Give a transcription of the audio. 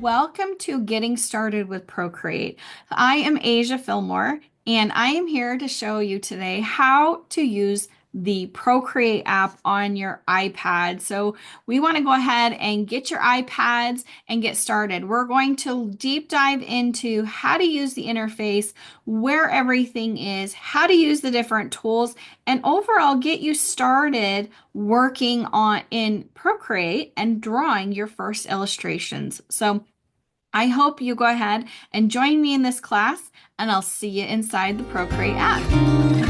welcome to Getting Started with Procreate. I am Asia Fillmore, and I am here to show you today how to use the Procreate app on your iPad. So we want to go ahead and get your iPads and get started. We're going to deep dive into how to use the interface, where everything is, how to use the different tools, and overall get you started working on in Procreate and drawing your first illustrations. So I hope you go ahead and join me in this class, and I'll see you inside the Procreate app.